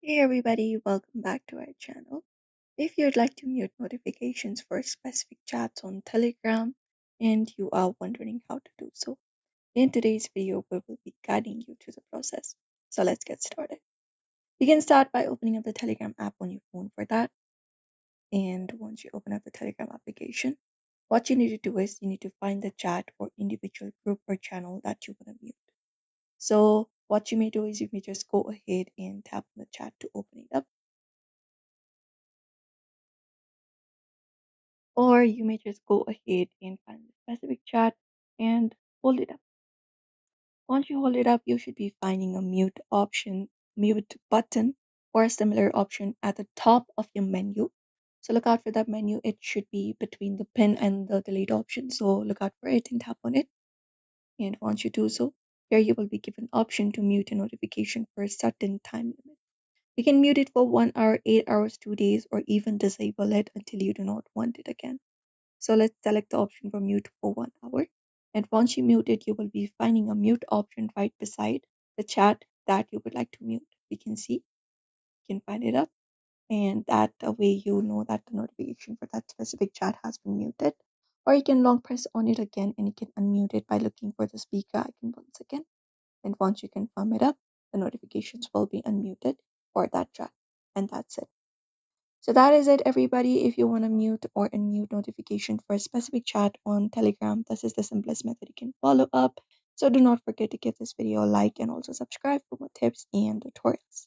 Hey everybody, welcome back to our channel. If you'd like to mute notifications for specific chats on Telegram and you are wondering how to do so, in today's video we will be guiding you through the process. So let's get started. You can start by opening up the Telegram app on your phone for that. And once you open up the Telegram application, what you need to do is you need to find the chat or individual group or channel that you want to mute. So what you may do is you may just go ahead and tap on the chat to open it up. Or you may just go ahead and find the specific chat and hold it up. Once you hold it up, you should be finding a mute button, or a similar option at the top of your menu. So look out for that menu. It should be between the pin and the delete option. So look out for it and tap on it. And once you do so, here you will be given option to mute a notification for a certain time limit. You can mute it for 1 hour, 8 hours, 2 days, or even disable it until you do not want it again. So let's select the option for mute for 1 hour. And once you mute it, you will be finding a mute option right beside the chat that you would like to mute. You can see, you can find it up, and that way you know that the notification for that specific chat has been muted. Or you can long press on it again and you can unmute it by looking for the speaker icon once again. And once you confirm it up, the notifications will be unmuted for that chat. And that's it. So that is it, everybody. If you want to mute or unmute notification for a specific chat on Telegram, this is the simplest method you can follow up. So do not forget to give this video a like and also subscribe for more tips and tutorials.